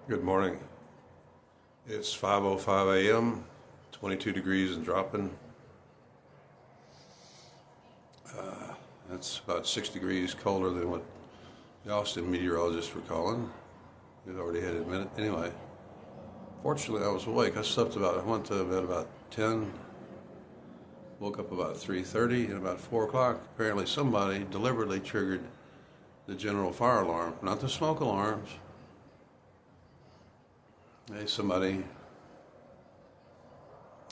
Good morning. It's 5:05 a.m., 22 degrees and dropping. That's about 6 degrees colder than what the Austin meteorologists were calling. It already had admitted. Anyway, fortunately I was awake. I went to bed about 10, woke up about 3:30, and about 4 o'clock, apparently somebody deliberately triggered the general fire alarm, not the smoke alarms. Somebody,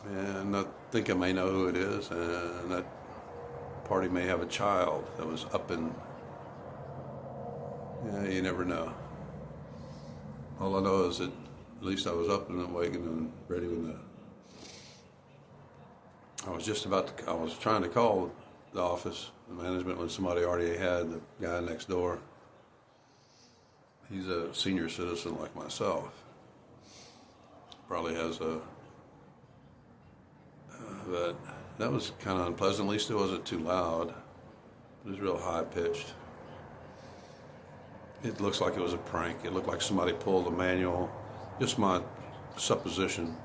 and I think I may know who it is, and that party may have a child that was up in, you never know. All I know is that at least I was up and awake and ready when I was trying to call the office, the management, when somebody already had the guy next door. He's a senior citizen like myself. Probably has but that was kind of unpleasant. At least it wasn't too loud. It was real high pitched. It looks like it was a prank. It looked like somebody pulled a manual. Just my supposition.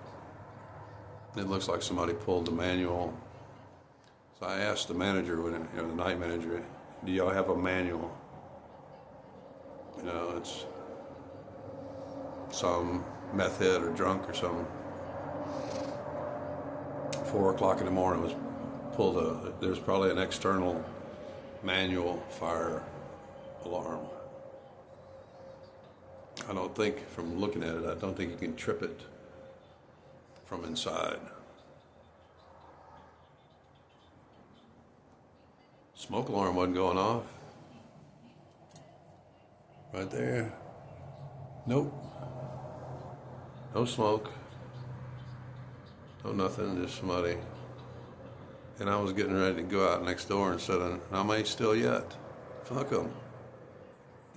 It looks like somebody pulled the manual. So I asked the manager, the night manager, do y'all have a manual? It's some meth head or drunk or something. 4 o'clock in the morning was pulled there's probably an external manual fire alarm. I don't think, from looking at it, I don't think you can trip it from inside. Smoke alarm wasn't going off. Right there. Nope. No smoke. No nothing, just somebody. And I was getting ready to go out next door and said, I may still yet. Fuck them.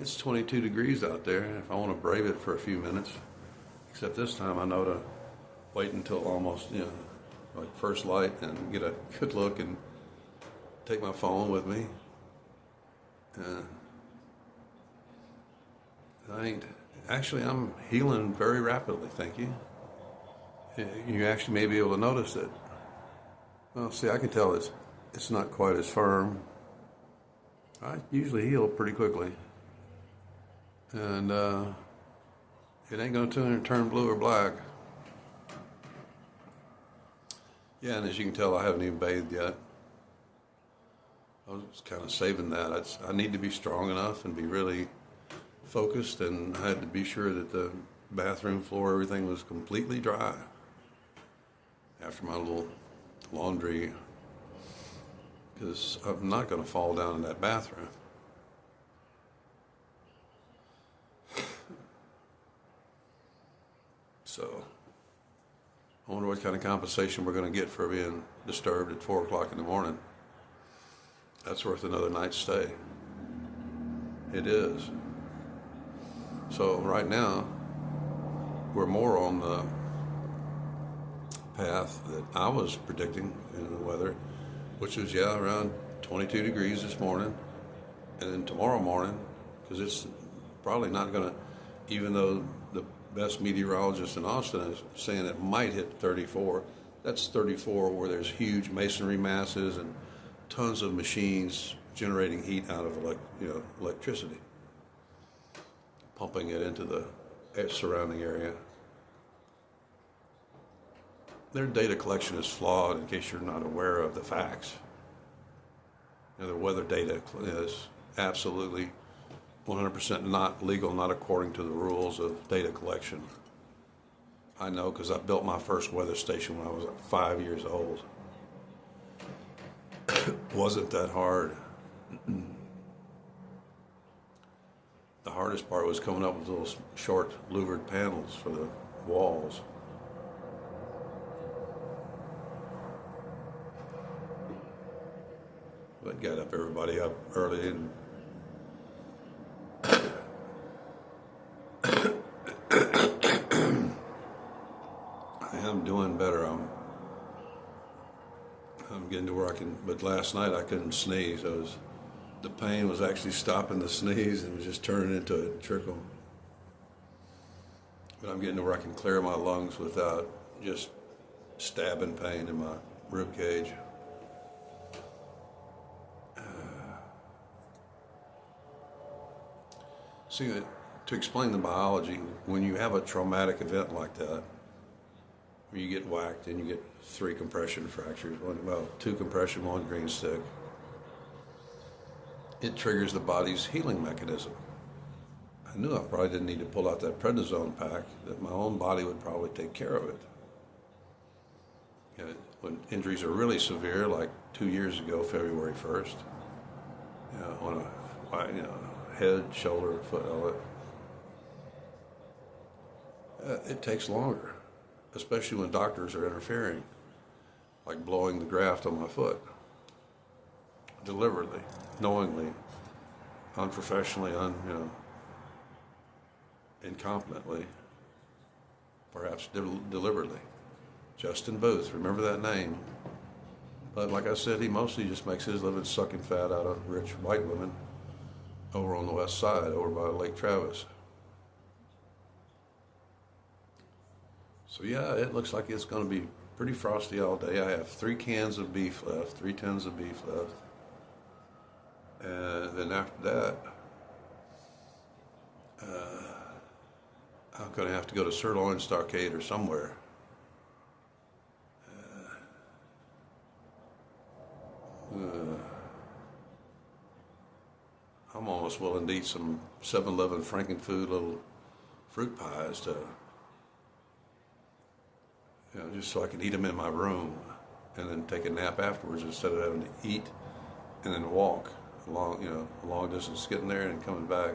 It's 22 degrees out there if I want to brave it for a few minutes. Except this time I know to wait until almost, like first light and get a good look and take my phone with me. I'm healing very rapidly, thank you. You actually may be able to notice it. Well, see, I can tell it's not quite as firm. I usually heal pretty quickly. And it ain't going to turn blue or black. Yeah, and as you can tell, I haven't even bathed yet. I was kind of saving that. I need to be strong enough and be really focused, and I had to be sure that the bathroom floor, everything was completely dry after my little laundry, because I'm not going to fall down in that bathroom. So I wonder what kind of compensation we're going to get for being disturbed at 4 o'clock in the morning. That's worth another night's stay. It is. So right now, we're more on the path that I was predicting in the weather, which was, around 22 degrees this morning. And then tomorrow morning, because it's probably not going to, even though the best meteorologist in Austin is saying it might hit 34, that's 34 where there's huge masonry masses and tons of machines generating heat out of electricity, pumping it into the surrounding area. Their data collection is flawed, in case you're not aware of the facts. The weather data is absolutely 100% not legal, not according to the rules of data collection. I know because I built my first weather station when I was 5 years old. Wasn't that hard. The hardest part was coming up with little short louvered panels for the walls. That got everybody up early, and I am doing better. I'm getting to where I can, but last night I couldn't sneeze. The pain was actually stopping the sneeze and was just turning into a trickle. but I'm getting to where I can clear my lungs without just stabbing pain in my rib cage. See, to explain the biology, when you have a traumatic event like that, where you get whacked and you get 3 compression fractures, 2 compression, 1 green stick, it triggers the body's healing mechanism. I knew I probably didn't need to pull out that prednisone pack, that my own body would probably take care of it. You know, when injuries are really severe, like 2 years ago, February 1st, on a head, shoulder, foot, all that, it takes longer, especially when doctors are interfering, like blowing the graft on my foot, deliberately, knowingly, unprofessionally, incompetently, perhaps deliberately. Justin Booth, remember that name? But like I said, he mostly just makes his living sucking fat out of rich white women over on the west side, over by Lake Travis. So yeah, it looks like it's going to be pretty frosty all day. I have 3 cans of beef left, 3 tins of beef left. And then after that, I'm going to have to go to Sirloin Stockade or somewhere. I'm almost willing to eat some 7-Eleven Frankenfood little fruit pies to, just so I can eat them in my room and then take a nap afterwards instead of having to eat and then walk a long distance getting there and coming back.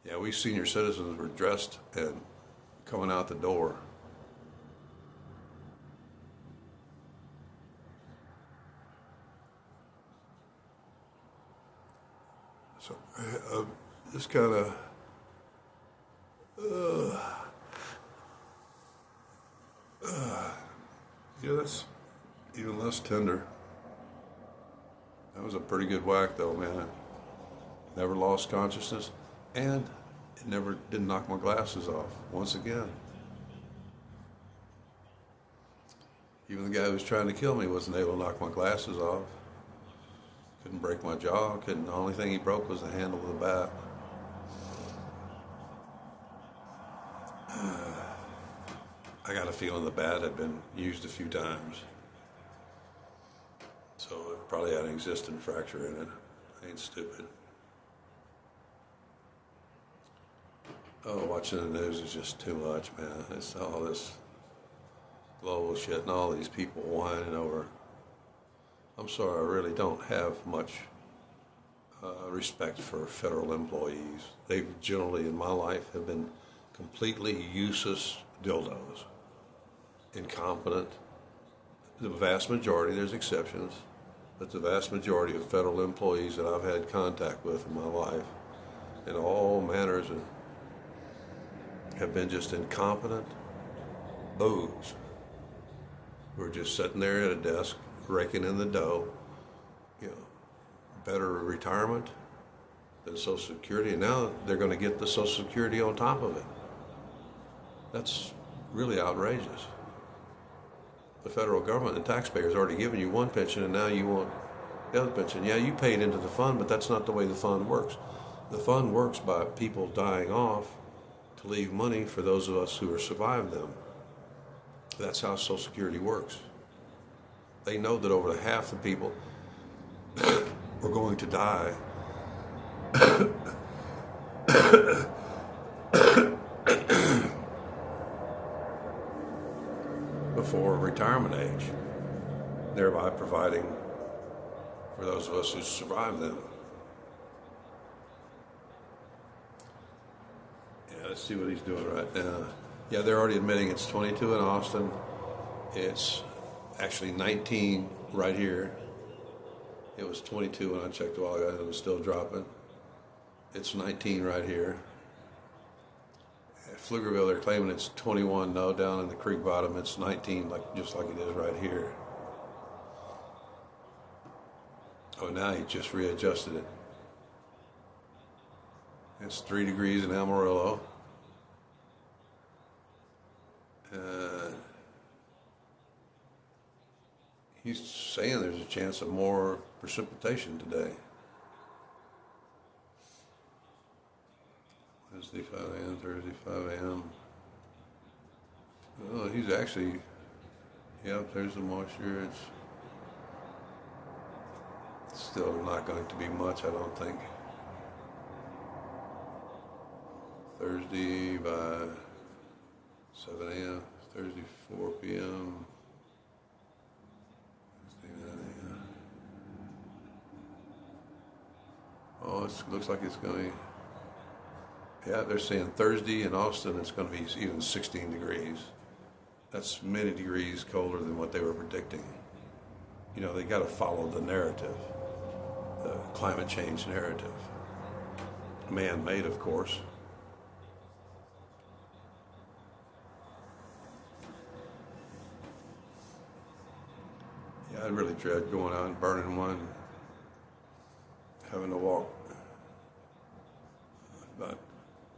Yeah, we senior citizens were dressed and coming out the door. So just kind of, that's even less tender. That was a pretty good whack though, man. Never lost consciousness, and it never didn't knock my glasses off once again. Even the guy who was trying to kill me wasn't able to knock my glasses off. Couldn't break my jaw. The only thing he broke was the handle of the bat. I got a feeling the bat had been used a few times, so it probably had an existing fracture in it. I ain't stupid. Oh, watching the news is just too much, man. It's all this global shit and all these people whining over. I'm sorry, I really don't have much respect for federal employees. They generally, in my life, have been completely useless dildos, incompetent. The vast majority, there's exceptions, but the vast majority of federal employees that I've had contact with in my life, in all manners, have been just incompetent boos who are just sitting there at a desk raking in the dough. Better retirement than Social Security, and now they're going to get the Social Security on top of it. That's really outrageous. The federal government, the taxpayers, already given you one pension, and now you want the other pension. Yeah, you paid into the fund, but that's not the way the fund works. The fund works by people dying off to leave money for those of us who are survived them. That's how Social Security works. They know that over half the people are going to die before retirement age, thereby providing for those of us who survive them. Yeah, let's see what he's doing right now. Yeah, they're already admitting it's 22 in Austin. It's actually 19 right here. It was 22 when I checked a while ago, and it was still dropping. It's 19 right here. Pflugerville, they're claiming it's 21. No, down in the creek bottom, it's 19, just like it is right here. Oh, now he just readjusted it. It's 3 degrees in Amarillo. He's saying there's a chance of more precipitation today. Wednesday 5 a.m., Thursday 5 a.m. Oh, he's actually, yep, there's the moisture. It's still not going to be much, I don't think. Thursday by 7 a.m., Thursday 4 p.m. Oh, it looks like it's going to, yeah, they're saying Thursday in Austin it's going to be even 16 degrees. That's many degrees colder than what they were predicting. You know, they got to follow the narrative, the climate change narrative. Man-made, of course. Yeah, I really dread going out and burning one, having to walk about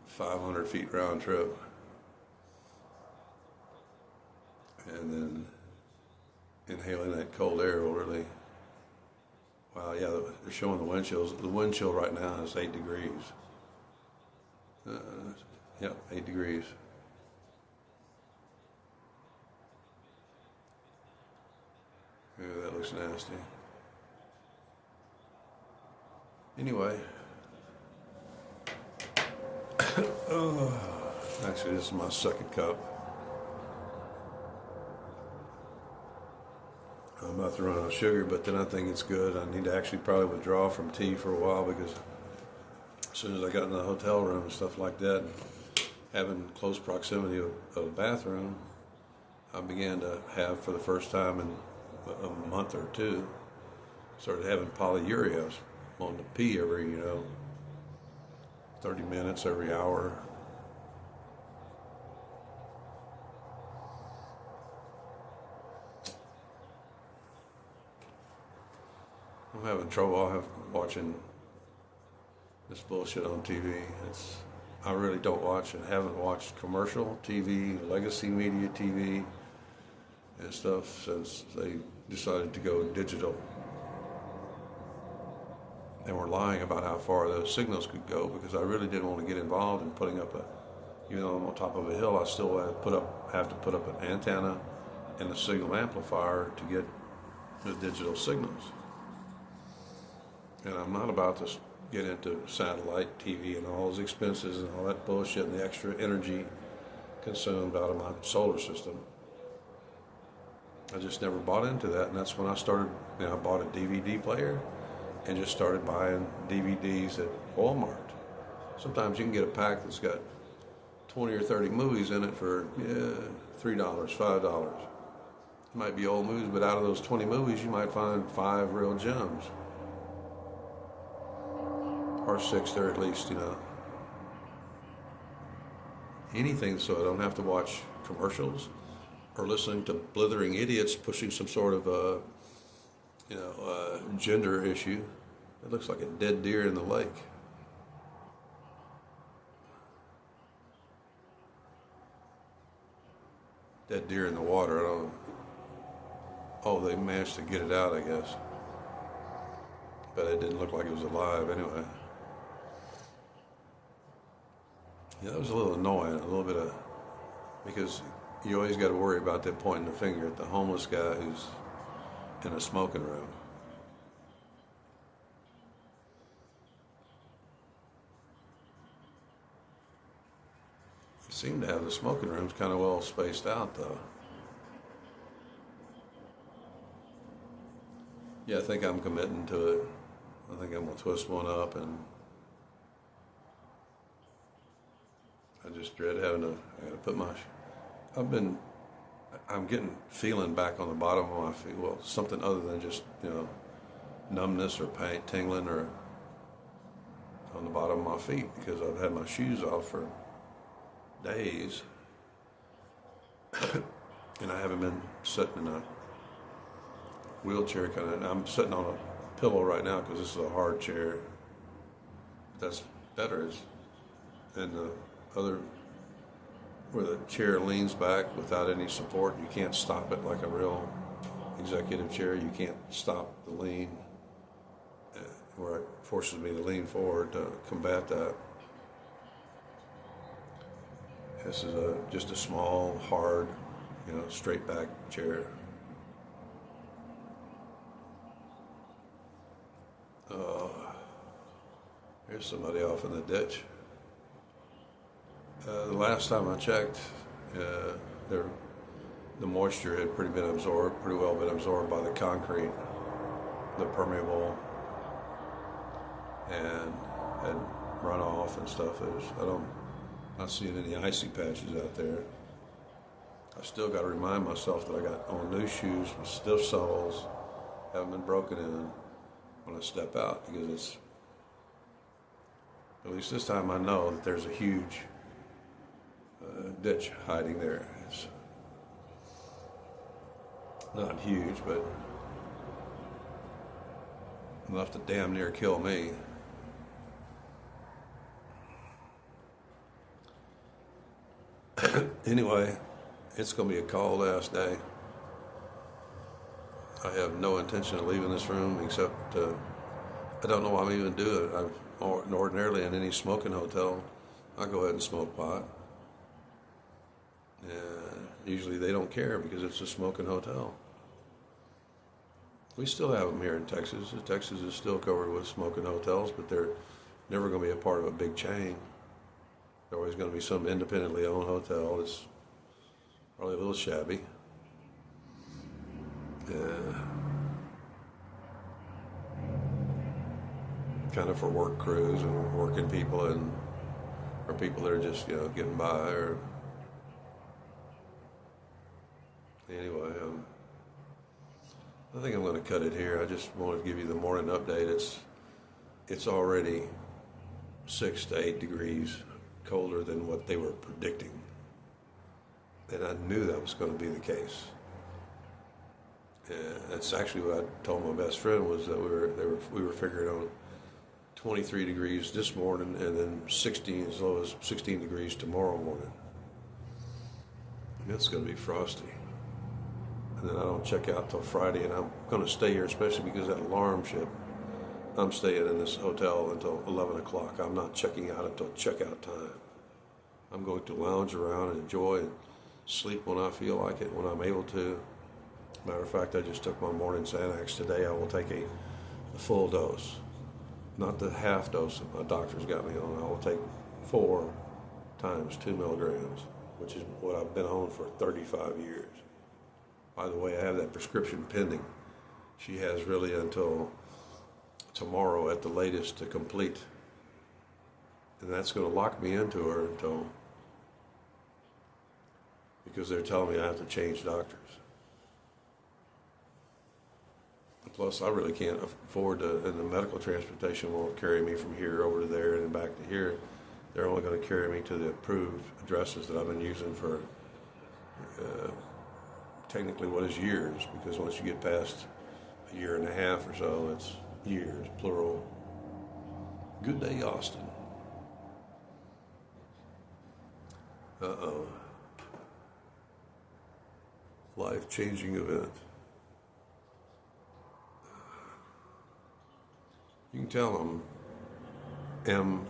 500 feet round trip, and then inhaling that cold air will really, wow, yeah, they're showing the wind chills. The wind chill right now is 8 degrees. Yep, 8 degrees. Yeah, that looks nasty. Anyway, actually, this is my second cup. I'm about to run out of sugar, but then I think it's good. I need to actually probably withdraw from tea for a while, because as soon as I got in the hotel room and stuff like that, having close proximity of a bathroom, I began to have, for the first time in a month or two, started having polyuria. I was wanting to pee every, 30 minutes, every hour. I'm having trouble watching this bullshit on TV. I really don't watch and haven't watched commercial TV, legacy media TV, and stuff since they decided to go digital. And were lying about how far those signals could go, because I really didn't want to get involved in putting up even though I'm on top of a hill, I still have to put up an antenna and a signal amplifier to get the digital signals. And I'm not about to get into satellite TV and all those expenses and all that bullshit and the extra energy consumed out of my solar system. I just never bought into that, and that's when I started, I bought a DVD player and just started buying DVDs at Walmart. Sometimes you can get a pack that's got 20 or 30 movies in it for $3, $5. It might be old movies, but out of those 20 movies, you might find 5 real gems. Or 6 there at least, Anything, so I don't have to watch commercials or listening to blithering idiots pushing some sort of gender issue. It looks like a dead deer in the lake. Dead deer in the water. Oh, they managed to get it out, I guess. But it didn't look like it was alive anyway. Yeah, that was a little annoying, a little bit of, because you always got to worry about them pointing the finger at the homeless guy who's in a smoking room. They seem to have the smoking rooms kind of well spaced out, though. Yeah, I think I'm committing to it. I think I'm going to twist one up, and I just dread having to put I'm getting feeling back on the bottom of my feet. Well, something other than just, numbness or pain, tingling, or on the bottom of my feet, because I've had my shoes off for days, and I haven't been sitting in a wheelchair kind of. I'm sitting on a pillow right now because this is a hard chair. That's better. And the other, where the chair leans back without any support, you can't stop it like a real executive chair. You can't stop the lean, where it forces me to lean forward to combat that. This is just a small, hard, straight back chair. Here's somebody off in the ditch. The last time I checked, the moisture had pretty well been absorbed by the concrete, the permeable, and had run off and stuff. I'm not seeing any icy patches out there. I still got to remind myself that I got on new shoes with stiff soles, haven't been broken in when I step out, because it's, at least this time I know that there's a huge ditch hiding there. It's not huge, but enough to damn near kill me. Anyway, it's going to be a cold ass day. I have no intention of leaving this room, except I don't know why I'm even doing it. Ordinarily in any smoking hotel, I go ahead and smoke pot. And usually they don't care because it's a smoking hotel. We still have them here in Texas. Texas is still covered with smoking hotels, but they're never going to be a part of a big chain. There's always going to be some independently owned hotel that's probably a little shabby. Kind of for work crews and working people, or people that are just getting by. Or anyway, I think I'm going to cut it here. I just wanted to give you the morning update. It's already 6 to 8 degrees colder than what they were predicting, and I knew that was going to be the case. And that's actually what I told my best friend, was that we were figuring on 23 degrees this morning, and then 16, as low as 16 degrees tomorrow morning. And it's going to be frosty. And then I don't check out till Friday, and I'm going to stay here, especially because that alarm shit. I'm staying in this hotel until 11 o'clock. I'm not checking out until checkout time. I'm going to lounge around and enjoy and sleep when I feel like it, when I'm able to. Matter of fact, I just took my morning Xanax today. I will take a full dose, not the half dose that my doctor's got me on. I will take 4 times 2 milligrams, which is what I've been on for 35 years. By the way, I have that prescription pending. She has really until tomorrow at the latest to complete. And that's going to lock me into her because they're telling me I have to change doctors. Plus, I really can't afford to, and the medical transportation won't carry me from here over to there and back to here. They're only going to carry me to the approved addresses that I've been using for technically what is years, because once you get past a year and a half or so, it's years, plural. Good day, Austin. Uh-oh. Life-changing event. You can tell I'm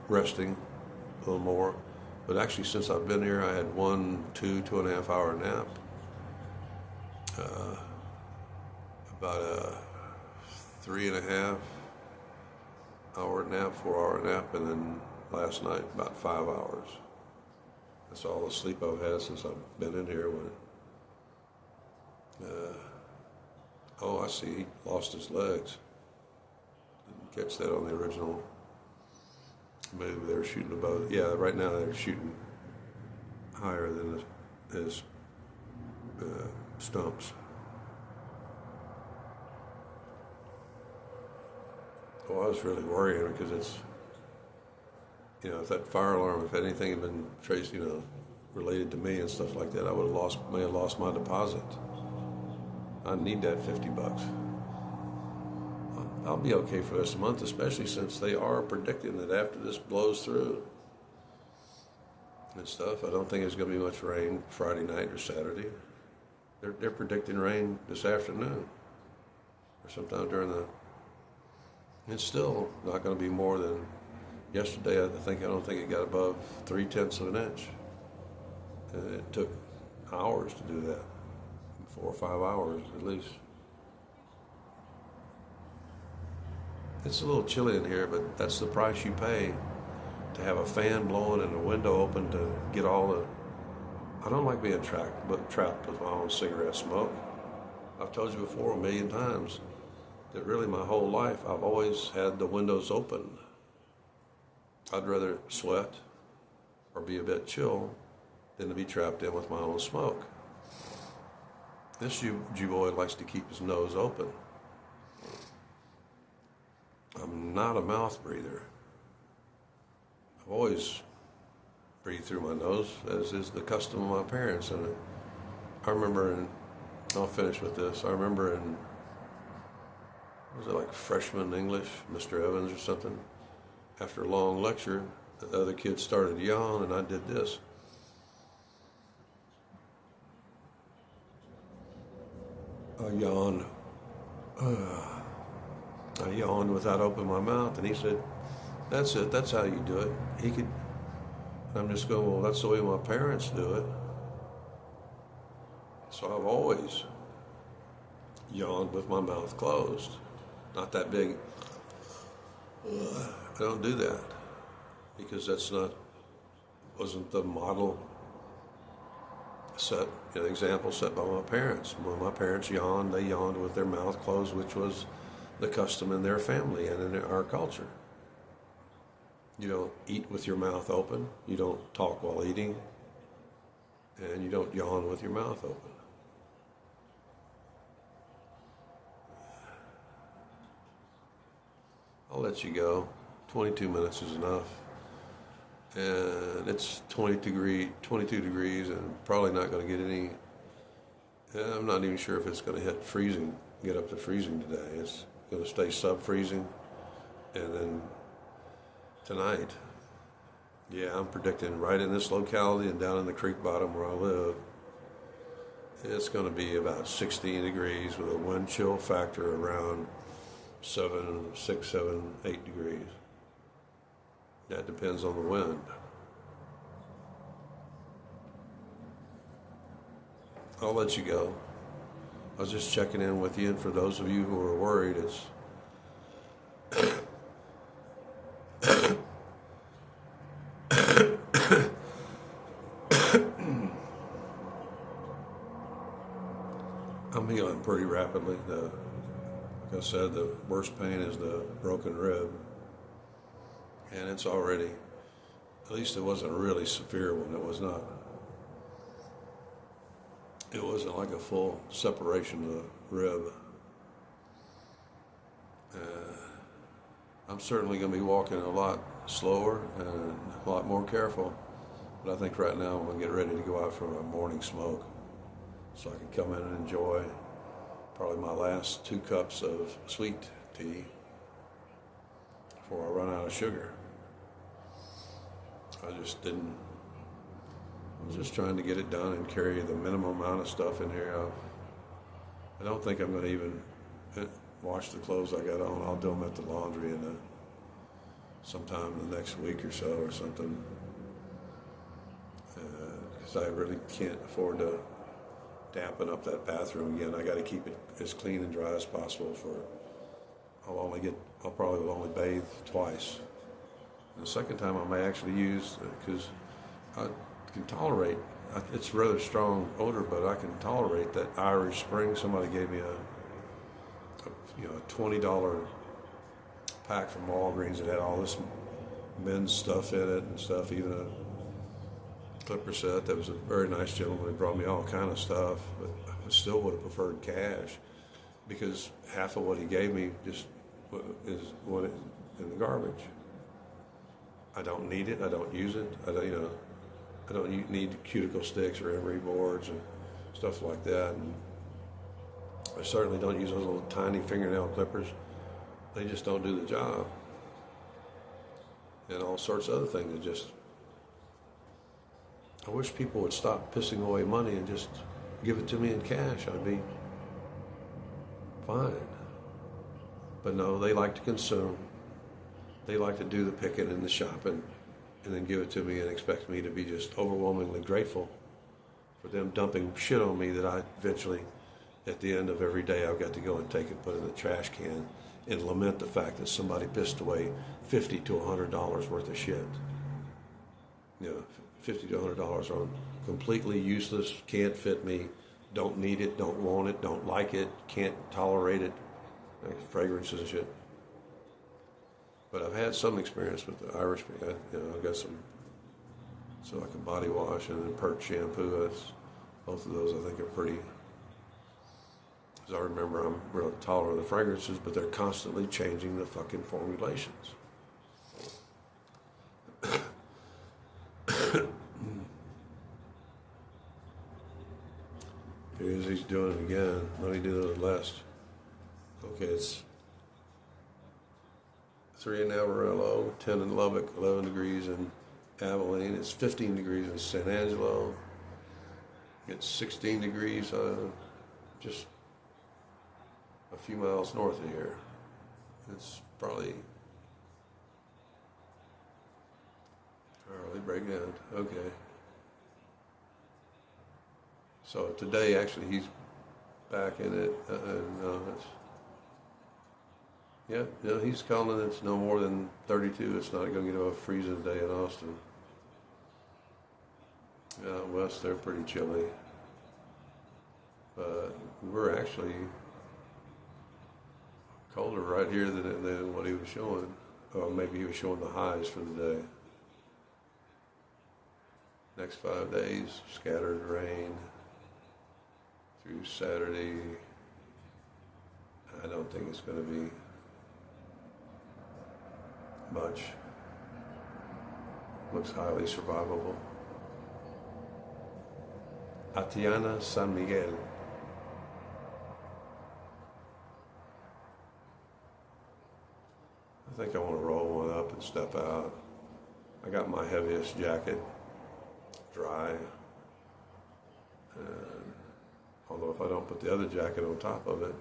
resting a little more, but actually since I've been here, I had 2.5 hour nap, about a 3.5 hour nap, 4 hour nap, and then last night about 5 hours. That's all the sleep I've had since I've been in here. Oh, I see, he lost his legs. Catch that on the original movie. They were shooting above. Yeah, right now they're shooting higher than his stumps. Well, I was really worrying because if that fire alarm, if anything had been traced, related to me and stuff like that, I would have may have lost my deposit. I need that $50. I'll be okay for this month, especially since they are predicting that after this blows through and stuff, I don't think there's going to be much rain Friday night or Saturday. They're predicting rain this afternoon or sometime during the. It's still not going to be more than yesterday. I don't think it got above 0.3 of an inch, and it took hours to do that, 4 or 5 hours at least. It's a little chilly in here, but that's the price you pay to have a fan blowing and a window open to get all the. I don't like being trapped with my own cigarette smoke. I've told you before 1,000,000 times that really my whole life I've always had the windows open. I'd rather sweat or be a bit chill than to be trapped in with my own smoke. This Jew boy likes to keep his nose open. I'm not a mouth breather. I've always breathed through my nose, as is the custom of my parents. And I remember I'll finish with this. I remember was it like freshman English, Mr. Evans or something? After a long lecture, the other kids started to yawn, and I did this. I yawned. I yawned without opening my mouth, and he said, "That's it. That's how you do it." I'm just going, well, that's the way my parents do it. So I've always yawned with my mouth closed. Not that big. I don't do that because wasn't the model example set by my parents. When my parents yawned, they yawned with their mouth closed, which was the custom in their family and in our culture. You don't eat with your mouth open, you don't talk while eating, and you don't yawn with your mouth open. I'll let you go. 22 minutes is enough. And it's 22 degrees, and probably not going to get any. I'm not even sure if it's going to get up to freezing today. It's going to stay sub-freezing, and then tonight, I'm predicting right in this locality and down in the creek bottom where I live, it's going to be about 16 degrees with a wind chill factor around 6, 7, 8 degrees. That depends on the wind. I'll let you go. I was just checking in with you, and for those of you who are worried, it's I'm healing pretty rapidly. Like I said, the worst pain is the broken rib, and it's already, at least it wasn't a really severe one. It wasn't like a full separation of the rib. I'm certainly going to be walking a lot slower and a lot more careful, but I think right now I'm going to get ready to go out for a morning smoke so I can come in and enjoy probably my last 2 cups of sweet tea before I run out of sugar. I was just trying to get it done and carry the minimum amount of stuff in here. I don't think I'm going to even wash the clothes I got on. I'll do them at the laundry sometime in the next week or so or something. Because I really can't afford to dampen up that bathroom again. I got to keep it as clean and dry as possible. I'll probably will only bathe twice. And the second time I may actually use, because I can tolerate, it's rather strong odor, but I can tolerate that Irish Spring. Somebody gave me a $20 pack from Walgreens that had all this men's stuff in it and stuff, even a clipper set. That was a very nice gentleman who brought me all kind of stuff, but I still would have preferred cash because half of what he gave me just is what in the garbage. I don't need it. I don't use it. I don't need cuticle sticks or emery boards and stuff like that. And I certainly don't use those little tiny fingernail clippers. They just don't do the job. And all sorts of other things that just, I wish people would stop pissing away money and just give it to me in cash. I'd be fine. But no, they like to consume. They like to do the picking and the shopping and then give it to me and expect me to be just overwhelmingly grateful for them dumping shit on me that I eventually, at the end of every day, I've got to go and take it, put it in the trash can, and lament the fact that somebody pissed away $50 to $100 worth of shit. $50 to $100 on completely useless, can't fit me, don't need it, don't want it, don't like it, can't tolerate it, like fragrances and shit. But I've had some experience with the Irish. I've got some, so like a body wash and then Perch shampoo. Both of those I think are pretty. As I remember, I'm real tolerant of the fragrances, but they're constantly changing the fucking formulations. He's doing it again. Let me do the last. Okay, it's 3 in Amarillo, 10 in Lubbock, 11 degrees in Abilene. It's 15 degrees in San Angelo. It's 16 degrees just a few miles north of here. It's probably early breakdown. Okay. So today, actually, he's back in it, he's calling it. It's no more than 32. It's not going to get a freezing day in Austin. Out west, they're pretty chilly. But we're actually colder right here than what he was showing. Or maybe he was showing the highs for the day. Next 5 days, scattered rain through Saturday. I don't think it's going to be much. Looks highly survivable. Atiana San Miguel. I think I want to roll one up and step out. I got my heaviest jacket, dry. And although if I don't put the other jacket on top of it,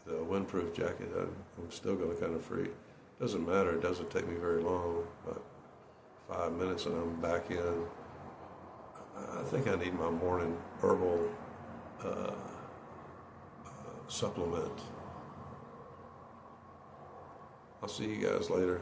the windproof jacket, I'm still going to kind of freeze. Doesn't matter, it doesn't take me very long, about 5 minutes and I'm back in. I think I need my morning herbal supplement. I'll see you guys later.